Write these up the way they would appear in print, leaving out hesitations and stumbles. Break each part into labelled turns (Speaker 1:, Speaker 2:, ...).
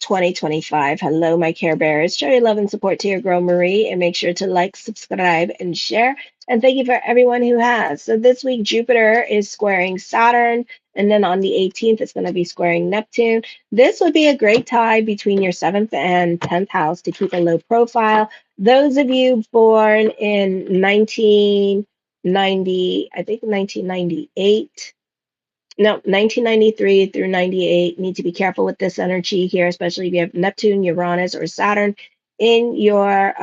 Speaker 1: 2025. Hello, my Care Bears. Show your love and support to your girl Marie, and make sure to like, subscribe, and share. And thank you for everyone who has. So this week, Jupiter is squaring Saturn, and then on the 18th, it's going to be squaring Neptune. This would be a great tie between your 7th and 10th house to keep a low profile. Those of you born in 1990, I think 1998. No, 1993 through 98, need to be careful with this energy here, especially if you have Neptune, Uranus, or Saturn in your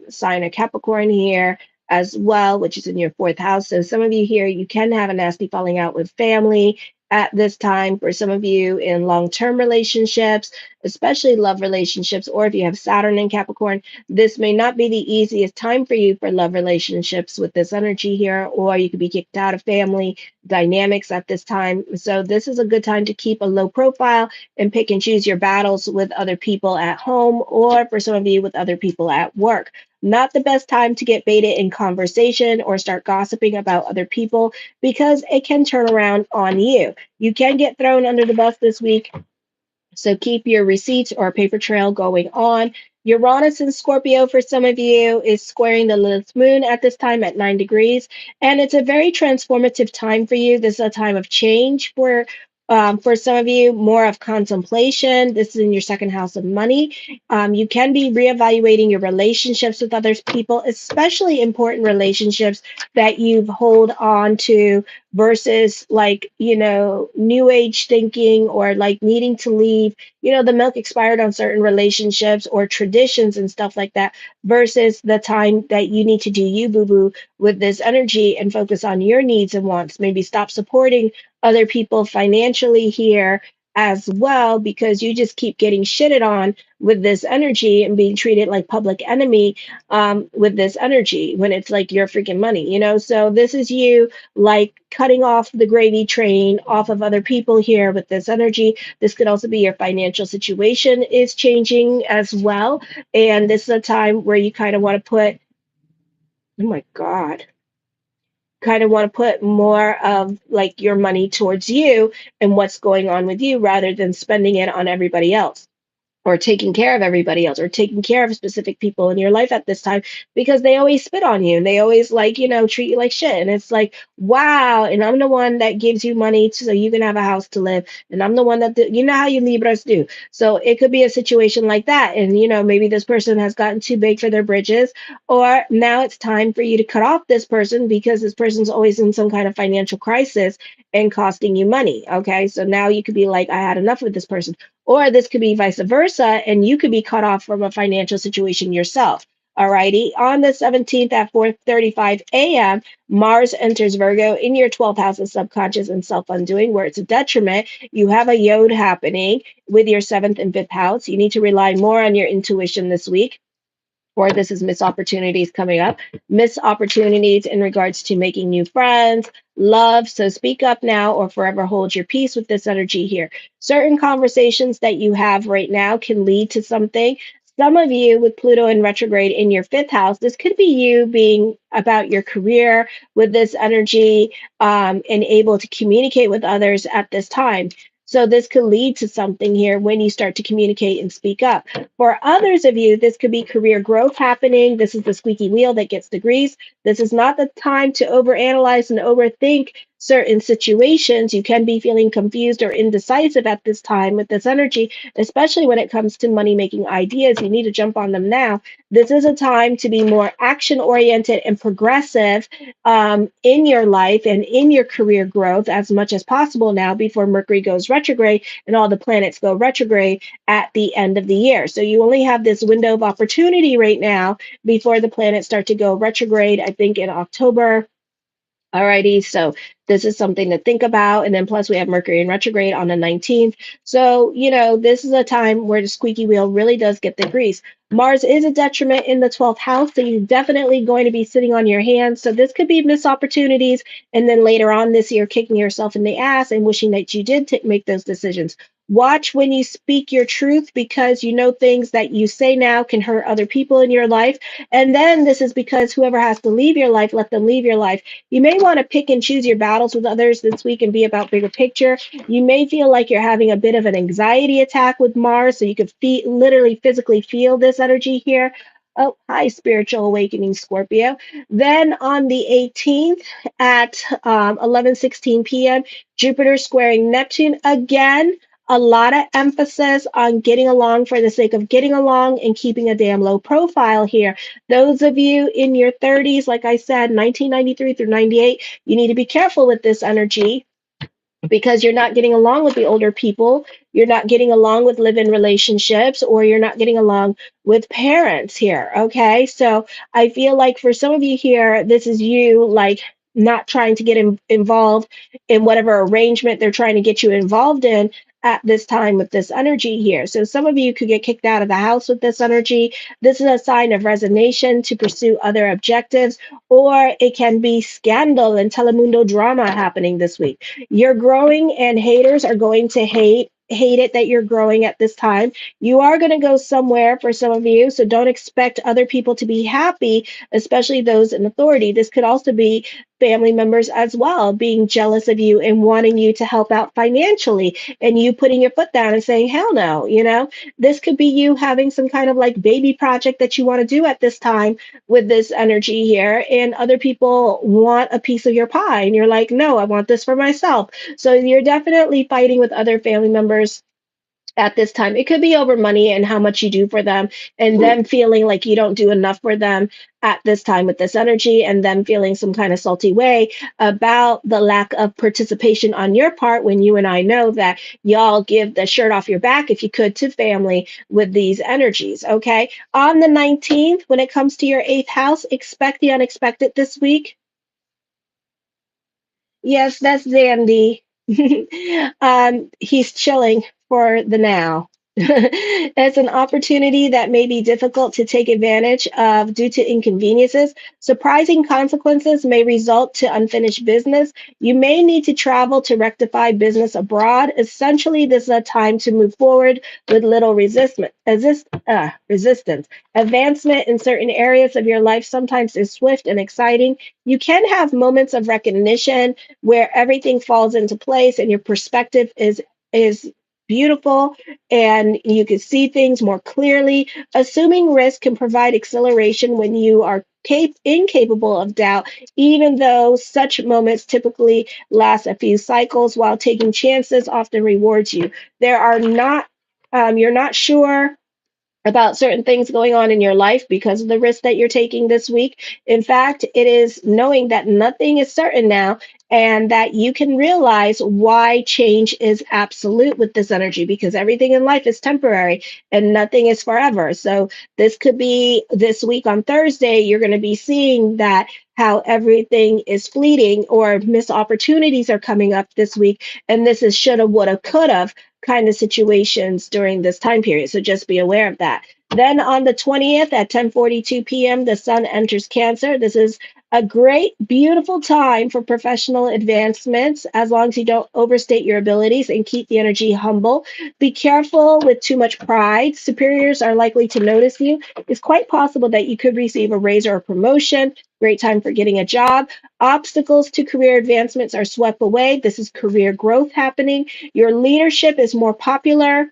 Speaker 1: sign of Capricorn here as well, which is in your fourth house. So some of you here, you can have a nasty falling out with family at this time. For some of you in long-term relationships, especially love relationships, or if you have Saturn in Capricorn, this may not be the easiest time for you for love relationships with this energy here, or you could be kicked out of family dynamics at this time. So this is a good time to keep a low profile and pick and choose your battles with other people at home, or for some of you with other people at work. Not the best time to get baited in conversation or start gossiping about other people, because it can turn around on you. You can get thrown under the bus this week, so keep your receipts or paper trail going on. Uranus in Scorpio for some of you is squaring the Lilith moon at this time at 9 degrees. And it's a very transformative time for you. This is a time of change for some of you, more of contemplation. This is in your second house of money. You can be reevaluating your relationships with other people, especially important relationships that you've hold on to versus like, new age thinking or like needing to leave, the milk expired on certain relationships or traditions and stuff like that, versus the time that you need to do you, boo boo, with this energy and focus on your needs and wants. Maybe stop supporting other people financially here as well, because you just keep getting shitted on with this energy and being treated like public enemy with this energy when it's like your freaking money. So this is you like cutting off the gravy train off of other people here with this energy. This could also be your financial situation is changing as well. And this is a time where you kind of want to put, oh my God, kind of want to put more of like your money towards you and what's going on with you rather than spending it on everybody else, or taking care of everybody else, or taking care of specific people in your life at this time, because they always spit on you and they always like, treat you like shit. And it's like, wow. And I'm the one that gives you money so you can have a house to live. And I'm the one that, you know how you Libras do. So it could be a situation like that. And, maybe this person has gotten too big for their bridges, or now it's time for you to cut off this person because this person's always in some kind of financial crisis and costing you money. Okay. So now you could be like, I had enough with this person. Or this could be vice versa, and you could be cut off from a financial situation yourself. Alrighty. On the 17th at 4:35 a.m., Mars enters Virgo in your 12th house of subconscious and self-undoing, where it's a detriment. You have a yod happening with your 7th and 5th house. You need to rely more on your intuition this week, or this is missed opportunities coming up, missed opportunities in regards to making new friends, love. So speak up now or forever hold your peace with this energy here. Certain conversations that you have right now can lead to something. Some of you with Pluto in retrograde in your 5th house, this could be you being about your career with this energy and able to communicate with others at this time. So this could lead to something here when you start to communicate and speak up. For others of you, this could be career growth happening. This is the squeaky wheel that gets the grease. This is not the time to overanalyze and overthink certain situations. You can be feeling confused or indecisive at this time with this energy, especially when it comes to money-making ideas. You need to jump on them now. This is a time to be more action-oriented and progressive in your life and in your career growth as much as possible now, before Mercury goes retrograde and all the planets go retrograde at the end of the year. So you only have this window of opportunity right now before the planets start to go retrograde, I think in October. Alrighty, so this is something to think about. And then plus we have Mercury in retrograde on the 19th. So, this is a time where the squeaky wheel really does get the grease. Mars is a detriment in the 12th house, so you're definitely going to be sitting on your hands. So this could be missed opportunities. And then later on this year, kicking yourself in the ass and wishing that you did make those decisions. Watch when you speak your truth, because you know things that you say now can hurt other people in your life. And then this is because whoever has to leave your life, let them leave your life. You may want to pick and choose your battles with others this week and be about bigger picture. You may feel like you're having a bit of an anxiety attack with Mars, so you could literally physically feel this energy here. Oh, hi, spiritual awakening, Scorpio. Then on the 18th at 11:16 p.m., Jupiter squaring Neptune again. A lot of emphasis on getting along for the sake of getting along and keeping a damn low profile here. Those of you in your 30s, like I said, 1993 through 98, you need to be careful with this energy, because you're not getting along with the older people, you're not getting along with live-in relationships, or you're not getting along with parents here. Okay, so I feel like for some of you here, this is you like not trying to get involved in whatever arrangement they're trying to get you involved in at this time with this energy here. So some of you could get kicked out of the house with this energy. This is a sign of resignation to pursue other objectives, or it can be scandal and telemundo drama happening this week. You're growing, and haters are going to hate it that you're growing at this time. You are going to go somewhere for some of you, so don't expect other people to be happy, especially those in authority. This could also be family members as well being jealous of you and wanting you to help out financially, and you putting your foot down and saying hell no. This could be you having some kind of like baby project that you want to do at this time with this energy here, and other people want a piece of your pie, and you're like, no, I want this for myself. So you're definitely fighting with other family members at this time. It could be over money and how much you do for them, and them feeling like you don't do enough for them at this time with this energy, and them feeling some kind of salty way about the lack of participation on your part, when you and I know that y'all give the shirt off your back if you could to family with these energies. Okay, on the 19th, when it comes to your eighth house, expect the unexpected this week. Yes, that's Zandy. He's chilling for the now. It's an opportunity that may be difficult to take advantage of due to inconveniences. Surprising consequences may result to unfinished business. You may need to travel to rectify business abroad. Essentially, this is a time to move forward with little resistance. Advancement in certain areas of your life sometimes is swift and exciting. You can have moments of recognition where everything falls into place and your perspective is beautiful, and you can see things more clearly. Assuming risk can provide acceleration when you are incapable of doubt, even though such moments typically last a few cycles. While taking chances often rewards you, there are not you're not sure about certain things going on in your life because of the risk that you're taking this week. In fact, it is knowing that nothing is certain now, and that you can realize why change is absolute with this energy, because everything in life is temporary and nothing is forever. So this could be this week on Thursday, you're going to be seeing that how everything is fleeting, or missed opportunities are coming up this week. And this is shoulda, woulda, coulda kind of situations during this time period. So just be aware of that. Then on the 20th at 10:42 p.m., the sun enters Cancer. This is a great, beautiful time for professional advancements, as long as you don't overstate your abilities and keep the energy humble. Be careful with too much pride. Superiors are likely to notice you. It's quite possible that you could receive a raise or a promotion. Great time for getting a job. Obstacles to career advancements are swept away. This is career growth happening. Your leadership is more popular.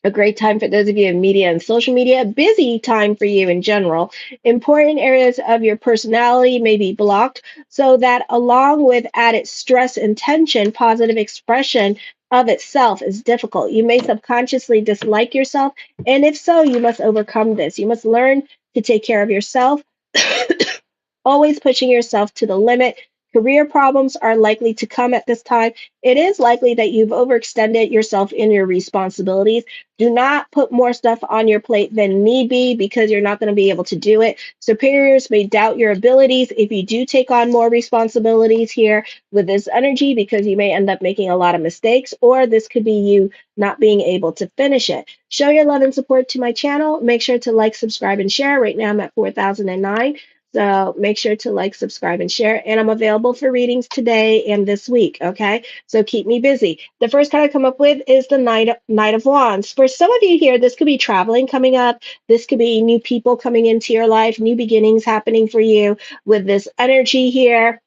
Speaker 1: A great time for those of you in media and social media. Busy time for you in general. Important areas of your personality may be blocked, so that along with added stress and tension, positive expression of itself is difficult. You may subconsciously dislike yourself, and if so, you must overcome this. You must learn to take care of yourself, always pushing yourself to the limit. Career problems are likely to come at this time. It is likely that you've overextended yourself in your responsibilities. Do not put more stuff on your plate than need be, because you're not going to be able to do it. Superiors may doubt your abilities if you do take on more responsibilities here with this energy, because you may end up making a lot of mistakes, or this could be you not being able to finish it. Show your love and support to my channel. Make sure to like, subscribe, and share. Right now I'm at 4,009. So make sure to like, subscribe, and share. And I'm available for readings today and this week. Okay. So keep me busy. The first card I come up with is the Knight of Wands. For some of you here, this could be traveling coming up. This could be new people coming into your life, new beginnings happening for you with this energy here.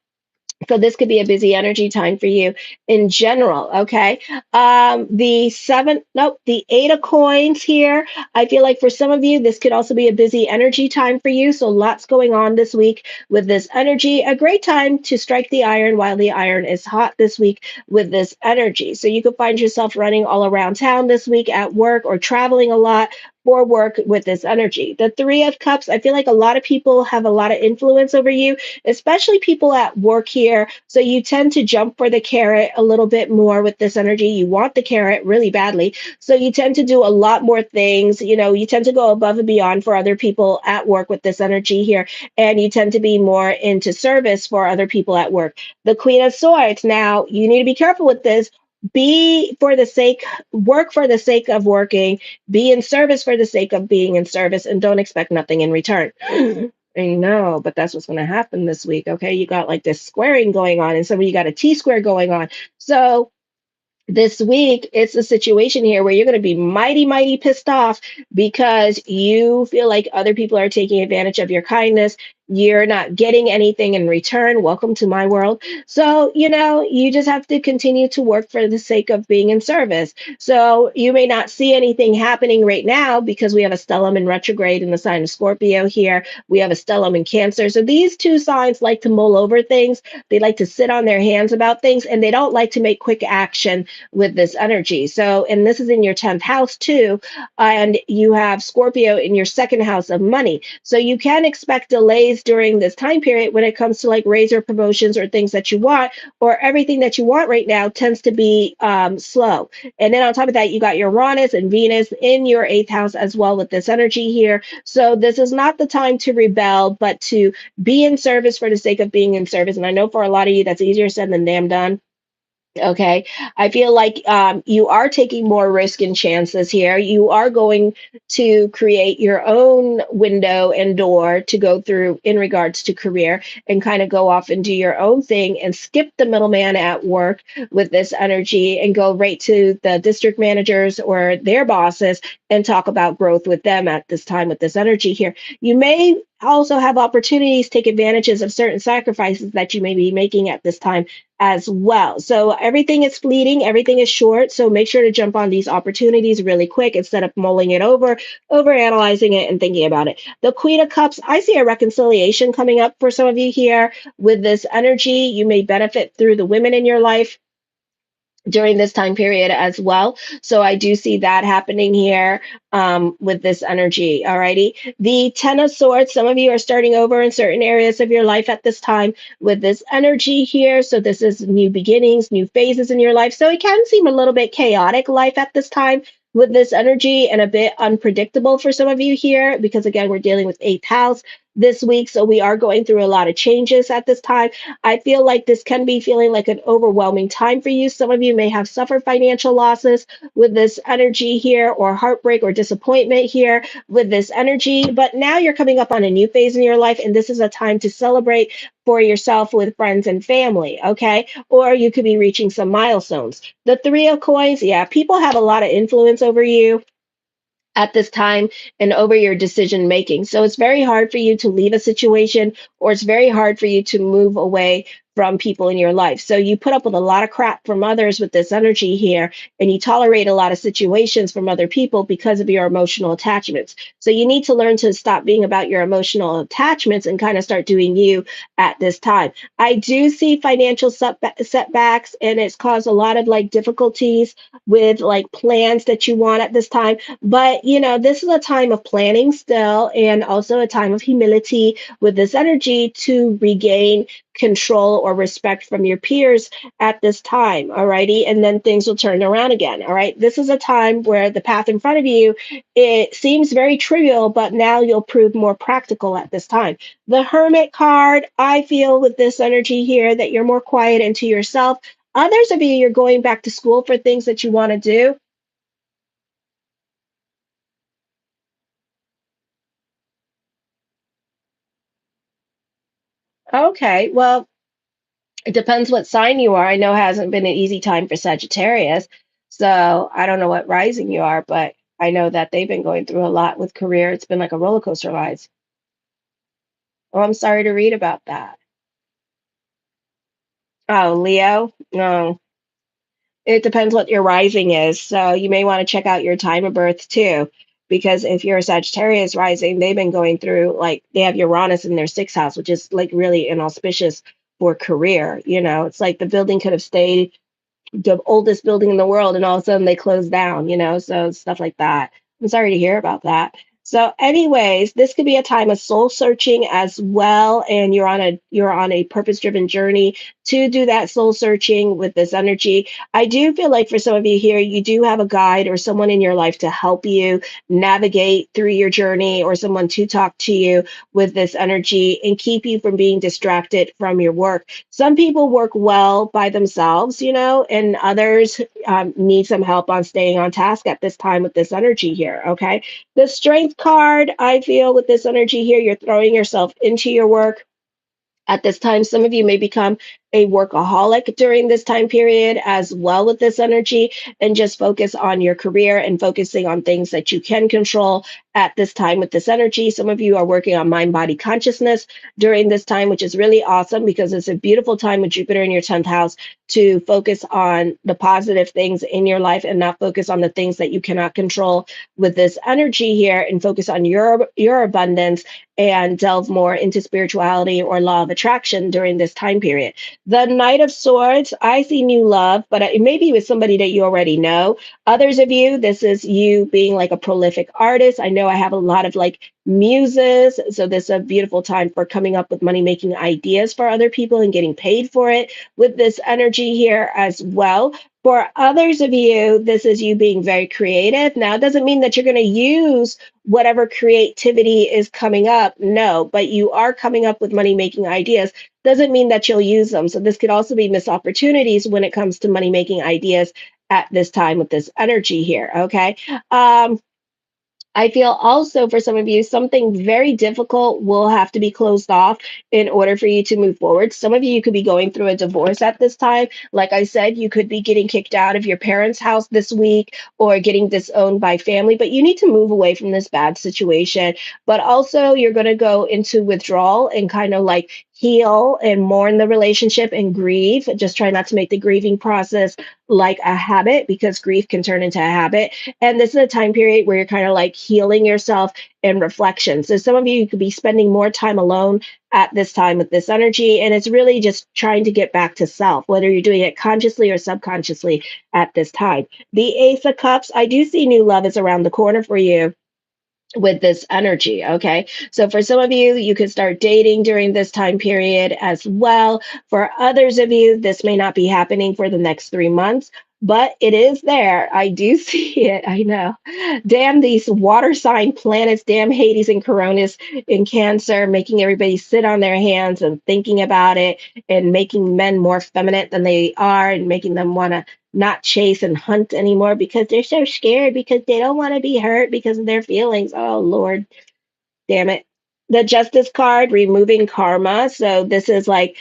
Speaker 1: So this could be a busy energy time for you in general. Okay. The seven, nope, the eight of coins here. I feel like for some of you, this could also be a busy energy time for you. So lots going on this week with this energy. A great time to strike the iron while the iron is hot this week with this energy. So you could find yourself running all around town this week at work or traveling a lot for work with this energy. The Three of Cups, I feel like a lot of people have a lot of influence over you, especially people at work here. So you tend to jump for the carrot a little bit more with this energy. You want the carrot really badly. So you tend to do a lot more things. You know, you tend to go above and beyond for other people at work with this energy here. And you tend to be more into service for other people at work. The Queen of Swords. Now, you need to be careful with this. Be for the sake, work for the sake of working, be in service for the sake of being in service, and don't expect nothing in return. I know, but that's what's going to happen this week. Okay. You got like this squaring going on, and some of you got a T square going on. So this week, it's a situation here where you're going to be mighty, mighty pissed off because you feel like other people are taking advantage of your kindness. You're not getting anything in return. Welcome to my world. So, you know, you just have to continue to work for the sake of being in service. So, you may not see anything happening right now because we have a stellium in retrograde in the sign of Scorpio here. We have a stellium in Cancer. So, these two signs like to mull over things. They like to sit on their hands about things, and they don't like to make quick action with this energy. So, and this is in your 10th house too. And you have Scorpio in your second house of money. So you can expect delays during this time period when it comes to like raiser promotions or things that you want, or everything that you want right now tends to be slow. And then on top of that, you got Uranus and Venus in your 8th house as well with this energy here. So this is not the time to rebel, but to be in service for the sake of being in service. And I know for a lot of you, that's easier said than damn done. Okay. I feel like you are taking more risk and chances here. You are going to create your own window and door to go through in regards to career and kind of go off and do your own thing and skip the middleman at work with this energy and go right to the district managers or their bosses and talk about growth with them at this time with this energy here. You may also have opportunities, take advantages of certain sacrifices that you may be making at this time as well. So everything is fleeting, everything is short. So make sure to jump on these opportunities really quick instead of mulling it over analyzing it and thinking about it. The Queen of Cups, I see a reconciliation coming up for some of you here with this energy. You may benefit through the women in your life during this time period as well. So I do see that happening here with this energy. Alrighty. The Ten of Swords, some of you are starting over in certain areas of your life at this time with this energy here. So this is new beginnings, new phases in your life. So it can seem a little bit chaotic life at this time with this energy and a bit unpredictable for some of you here because again, we're dealing with 8th house this week. So we are going through a lot of changes at this time. I feel like this can be feeling like an overwhelming time for you. Some of you may have suffered financial losses with this energy here, or heartbreak or disappointment here with this energy. But now you're coming up on a new phase in your life, and this is a time to celebrate for yourself with friends and family, okay? Or you could be reaching some milestones. The Three of Coins, yeah, people have a lot of influence over you at this time and over your decision making. So it's very hard for you to leave a situation, or it's very hard for you to move away from people in your life. So you put up with a lot of crap from others with this energy here, and you tolerate a lot of situations from other people because of your emotional attachments. So you need to learn to stop being about your emotional attachments and kind of start doing you at this time. I do see financial setbacks, and it's caused a lot of like difficulties with like plans that you want at this time. But, you know, this is a time of planning still, and also a time of humility with this energy to regain control or respect from your peers at this time. Alrighty. And then things will turn around again. All right. This is a time where the path in front of you, it seems very trivial, but now you'll prove more practical at this time. The Hermit card, I feel with this energy here that you're more quiet and to yourself. Others of you, you're going back to school for things that you want to do. Okay. Well, it depends what sign you are. I know it hasn't been an easy time for Sagittarius. So I don't know what rising you are, but I know that they've been going through a lot with career. It's been like a roller coaster ride. Oh, I'm sorry to read about that. Oh, Leo? No. It depends what your rising is. So you may want to check out your time of birth too. Because if you're a Sagittarius rising, they've been going through like they have Uranus in their sixth house, which is like really inauspicious for career. It's like the building could have stayed the oldest building in the world and all of a sudden they closed down, so stuff like that. I'm sorry to hear about that. So anyways, this could be a time of soul searching as well, and you're on a purpose driven journey to do that soul searching with this energy. I do feel like for some of you here, you do have a guide or someone in your life to help you navigate through your journey, or someone to talk to you with this energy and keep you from being distracted from your work. Some people work well by themselves, and others need some help on staying on task at this time with this energy here. Okay. The strength card, I feel with this energy here, you're throwing yourself into your work at this time. Some of you may become a workaholic during this time period as well with this energy, and just focus on your career and focusing on things that you can control at this time with this energy. Some of you are working on mind body consciousness during this time, which is really awesome because it's a beautiful time with Jupiter in your 10th house to focus on the positive things in your life and not focus on the things that you cannot control with this energy here, and focus on your abundance and delve more into spirituality or law of attraction during this time period. The Knight of Swords, I see new love, but it may be with somebody that you already know. Others of you, this is you being like a prolific artist. I know I have a lot of like muses, so this is a beautiful time for coming up with money making ideas for other people and getting paid for it with this energy here as well. For others of you, this is you being very creative. Now, it doesn't mean that you're going to use whatever creativity is coming up. No, but you are coming up with money making ideas. Doesn't mean that you'll use them. So, this could also be missed opportunities when it comes to money making ideas at this time with this energy here. Okay. I feel also for some of you, something very difficult will have to be closed off in order for you to move forward. Some of you could be going through a divorce at this time. Like I said, you could be getting kicked out of your parents' house this week or getting disowned by family, but you need to move away from this bad situation. But also, you're going to go into withdrawal and kind of like heal and mourn the relationship and grieve. Just try not to make the grieving process like a habit, because grief can turn into a habit. And this is a time period where you're kind of like healing yourself and reflection. So some of you could be spending more time alone at this time with this energy. And it's really just trying to get back to self, whether you're doing it consciously or subconsciously at this time. The Ace of Cups, I do see new love is around the corner for you with this energy. Okay. So for some of you, you could start dating during this time period as well. For others of you, this may not be happening for the next 3 months, but it is there. I do see it. I know. Damn these water sign planets, damn Hades and Coronis in Cancer, making everybody sit on their hands and thinking about it, and making men more feminine than they are, and making them want to not chase and hunt anymore because they're so scared, because they don't want to be hurt because of their feelings. Oh, Lord, damn it. The Justice card, removing karma. So this is like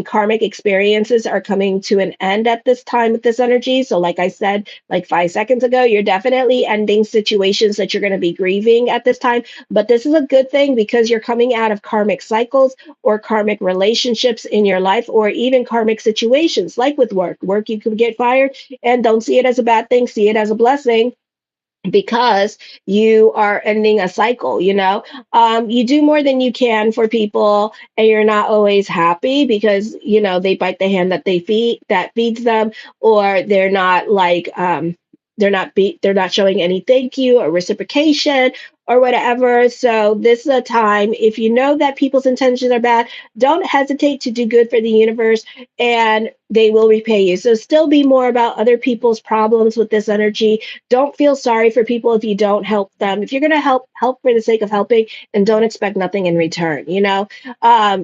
Speaker 1: karmic experiences are coming to an end at this time with this energy. So, like I said, like 5 seconds ago, you're definitely ending situations that you're going to be grieving at this time. But this is a good thing because you're coming out of karmic cycles or karmic relationships in your life, or even karmic situations like with work. Work, you could get fired, and don't see it as a bad thing, see it as a blessing, because you are ending a cycle. You do more than you can for people, and you're not always happy because they bite the hand that feeds them, or they're not showing any thank you or reciprocation or whatever. So this is a time, if you know that people's intentions are bad, don't hesitate to do good for the universe and they will repay you. So still be more about other people's problems with this energy. Don't feel sorry for people if you don't help them. If you're going to help for the sake of helping, and don't expect nothing in return,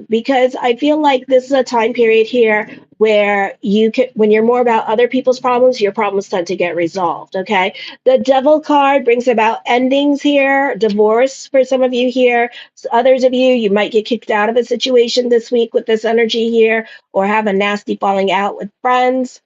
Speaker 1: because I feel like this is a time period here where you can, when you're more about other people's problems, your problems tend to get resolved. Okay. The devil card brings about endings here, divorce for some of you here. Others of you, you might get kicked out of a situation this week with this energy here, or have a nasty falling out with friends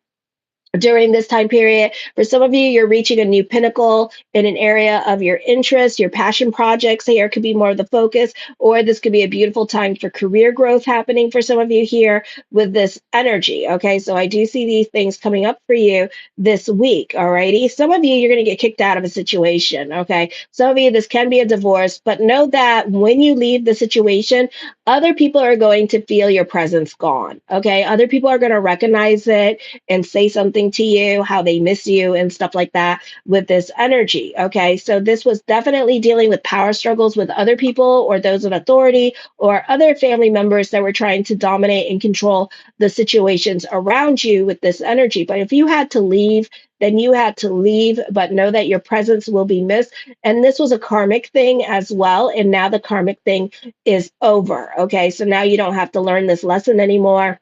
Speaker 1: during this time period. For some of you, you're reaching a new pinnacle in an area of your interest, your passion projects here could be more of the focus, or this could be a beautiful time for career growth happening for some of you here with this energy. Okay, so I do see these things coming up for you this week. Alrighty, some of you, you're going to get kicked out of a situation. Okay, some of you, this can be a divorce, but know that when you leave the situation, other people are going to feel your presence gone. Okay, other people are going to recognize it and say something to you, how they miss you and stuff like that with this energy. Okay. So this was definitely dealing with power struggles with other people or those in authority or other family members that were trying to dominate and control the situations around you with this energy. But if you had to leave, then you had to leave, but know that your presence will be missed. And this was a karmic thing as well. And now the karmic thing is over. Okay. So now you don't have to learn this lesson anymore,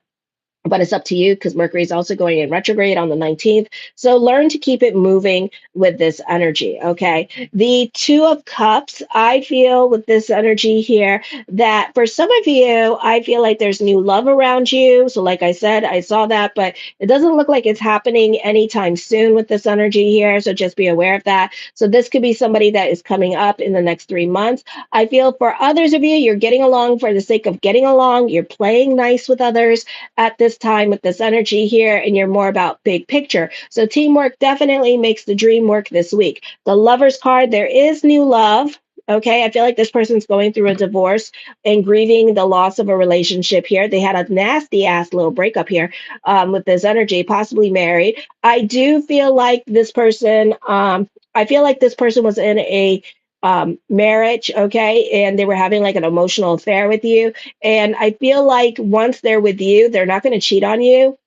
Speaker 1: but it's up to you because Mercury is also going in retrograde on the 19th. So learn to keep it moving with this energy. Okay. The Two of Cups, I feel with this energy here that for some of you, I feel like there's new love around you. So, like I said, I saw that, but it doesn't look like it's happening anytime soon with this energy here. So just be aware of that. So, this could be somebody that is coming up in the next 3 months. I feel for others of you, you're getting along for the sake of getting along. You're playing nice with others at this time with this energy here, and you're more about big picture. So teamwork definitely makes the dream work this week. The Lovers card, there is new love. Okay, I feel like this person's going through a divorce and grieving the loss of a relationship here. They had a nasty ass little breakup here with this energy, possibly married. I do feel like this person, I feel like this person was in a marriage, okay, and they were having like an emotional affair with you, and I feel like once they're with you, they're not going to cheat on you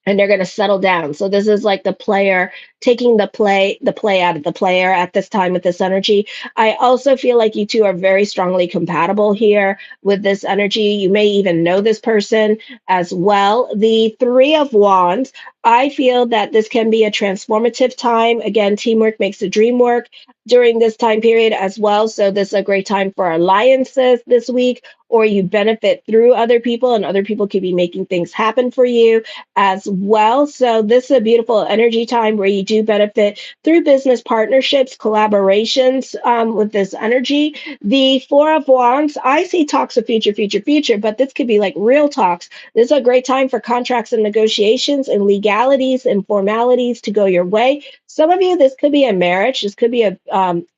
Speaker 1: and they're going to settle down. So this is like the player taking the play out of the player at this time with this energy. I also feel like you two are very strongly compatible here with this energy. You may even know this person as well. The Three of Wands, I feel that this can be a transformative time. Again, teamwork makes the dream work during this time period as well. So this is a great time for alliances this week, or you benefit through other people and other people could be making things happen for you as well. So this is a beautiful energy time where you do benefit through business partnerships, collaborations with this energy. The Four of Wands, I see talks of future, future, future, but this could be like real talks. This is a great time for contracts and negotiations and legalities and formalities to go your way. Some of you, this could be a marriage. This could be a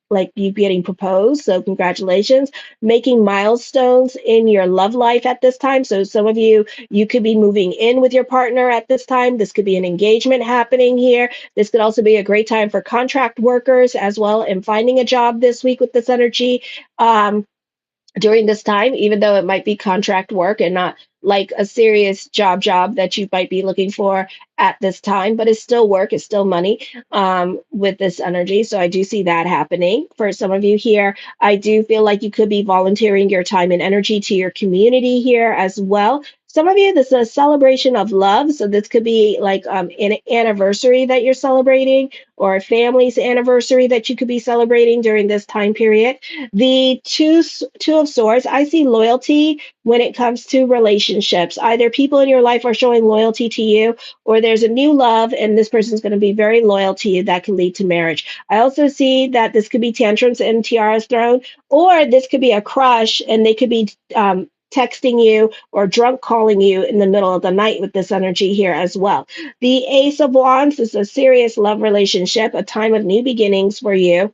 Speaker 1: like you getting proposed. So congratulations. Making milestones in your love life at this time. So some of you, you could be moving in with your partner at this time. This could be an engagement happening here. This could also be a great time for contract workers as well and finding a job this week with this energy. During this time, even though it might be contract work and not like a serious job that you might be looking for at this time, but it's still work, it's still money with this energy. So I do see that happening for some of you here. I do feel like you could be volunteering your time and energy to your community here as well. Some of you, this is a celebration of love. So this could be like an anniversary that you're celebrating or a family's anniversary that you could be celebrating during this time period. The two of swords, I see loyalty when it comes to relationships. Either people in your life are showing loyalty to you, or there's a new love, and this person's going to be very loyal to you. That can lead to marriage. I also see that this could be tantrums and tiaras thrown, or this could be a crush, and they could be texting you or drunk calling you in the middle of the night with this energy here as well. The Ace of Wands is a serious love relationship, a time of new beginnings for you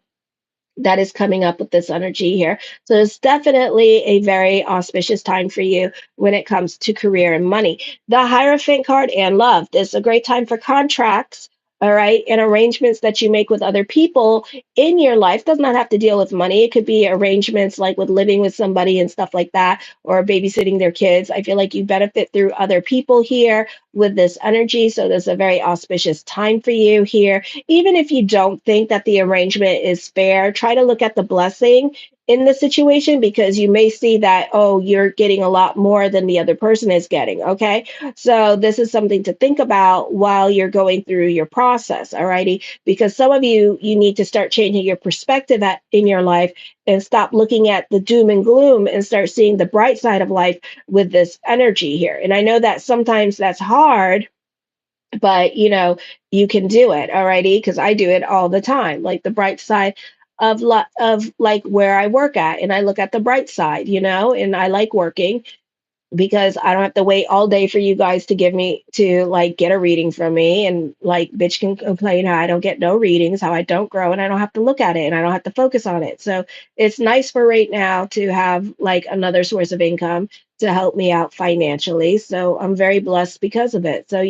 Speaker 1: that is coming up with this energy here. So it's definitely a very auspicious time for you when it comes to career and money. The Hierophant card and love. This is a great time for contracts. All right. And arrangements that you make with other people in your life does not have to deal with money. It could be arrangements like with living with somebody and stuff like that, or babysitting their kids. I feel like you benefit through other people here with this energy. So there's a very auspicious time for you here. Even if you don't think that the arrangement is fair, try to look at the blessing in the situation, because you may see that, oh, you're getting a lot more than the other person is getting. Okay. So this is something to think about while you're going through your process. Alrighty. Because some of you need to start changing your perspective in your life and stop looking at the doom and gloom and start seeing the bright side of life with this energy here. And I know that sometimes that's hard, but you can do it. Alrighty. Because I do it all the time. Like the bright side of like where I work at, and I look at the bright side, and I like working because I don't have to wait all day for you guys to give me to like get a reading from me, and like bitch can complain how I don't get no readings, how I don't grow, and I don't have to look at it and I don't have to focus on it. So it's nice for right now to have like another source of income to help me out financially. So I'm very blessed because of it. So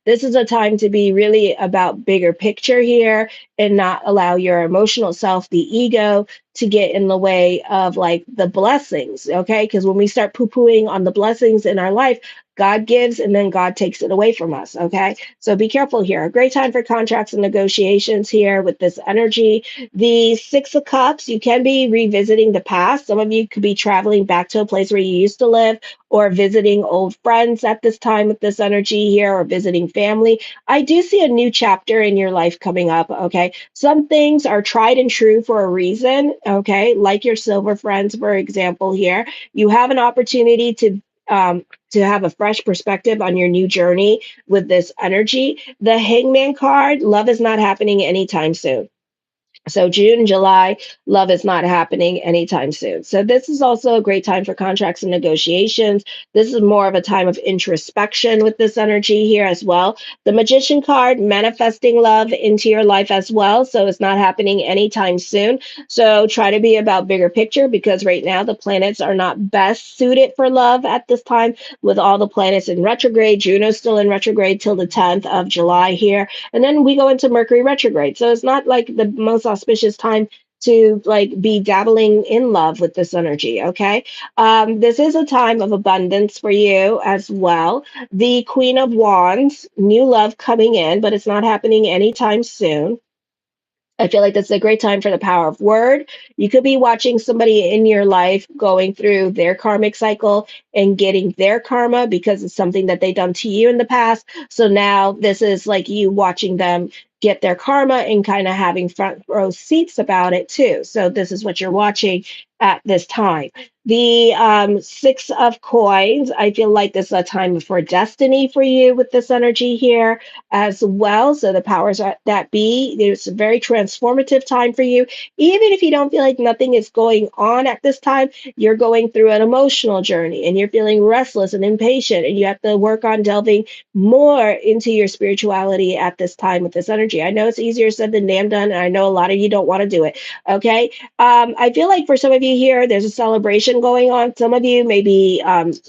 Speaker 1: this is a time to be really about bigger picture here and not allow your emotional self, the ego, to get in the way of like the blessings. Okay. Because when we start poo pooing on the blessings in our life, God gives and then God takes it away from us. Okay. So be careful here. A great time for contracts and negotiations here with this energy. The Six of Cups, you can be revisiting the past. Some of you could be traveling back to a place where you used to live, or visiting old friends at this time with this energy here, or visiting family. I do see a new chapter in your life coming up. Okay. Some things are tried and true for a reason. Okay. Like your silver friends, for example, here, you have an opportunity to have a fresh perspective on your new journey with this energy. The Hangman card, love is not happening anytime soon. So June, July, love is not happening anytime soon. So this is also a great time for contracts and negotiations. This is more of a time of introspection with this energy here as well. The Magician card, manifesting love into your life as well. So it's not happening anytime soon. So try to be about bigger picture, because right now the planets are not best suited for love at this time, with all the planets in retrograde. Juno's still in retrograde till the 10th of July here. And then we go into Mercury retrograde. So it's not like the most auspicious time to like be dabbling in love with this energy. Okay. This is a time of abundance for you as well. The Queen of Wands, new love coming in, but it's not happening anytime soon. I feel like this is a great time for the power of word. You could be watching somebody in your life going through their karmic cycle and getting their karma because it's something that they've done to you in the past. So now this is like you watching them get their karma and kind of having front row seats about it too. So this is what you're watching at this time. The Six of Coins, I feel like this is a time for destiny for you with this energy here as well. So the powers that be, it's a very transformative time for you. Even if you don't feel like nothing is going on at this time, you're going through an emotional journey and you're feeling restless and impatient, and you have to work on delving more into your spirituality at this time with this energy. I know it's easier said than damn done, and I know a lot of you don't want to do it. Okay. I feel like for some of you here, there's a celebration going on. Some of you may be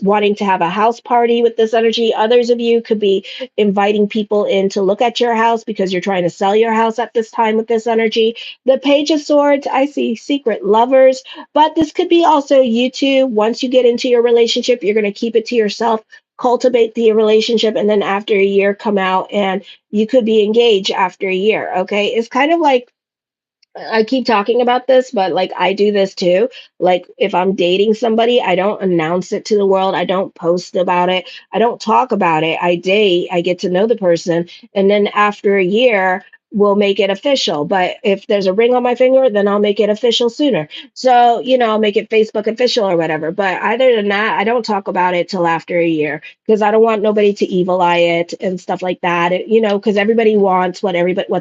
Speaker 1: wanting to have a house party with this energy. Others of you could be inviting people in to look at your house because you're trying to sell your house at this time with this energy. The Page of Swords, I see secret lovers, but this could be also you two. Once you get into your relationship, you're going to keep it to yourself, cultivate the relationship, and then after a year come out and you could be engaged after a year. Okay. It's kind of like, I keep talking about this, but like I do this too. Like if I'm dating somebody, I don't announce it to the world. I don't post about it. I don't talk about it. I date, I get to know the person. And then after a year, we'll make it official. But if there's a ring on my finger, then I'll make it official sooner. So, I'll make it Facebook official or whatever. But other than that, I don't talk about it till after a year, because I don't want nobody to evil eye it and stuff like that. Because everybody wants what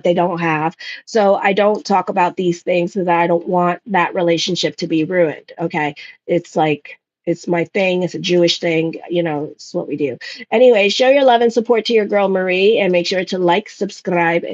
Speaker 1: they don't have. So I don't talk about these things because I don't want that relationship to be ruined. Okay. It's like, it's my thing. It's a Jewish thing. It's what we do. Anyway, show your love and support to your girl Marie, and make sure to like, subscribe, and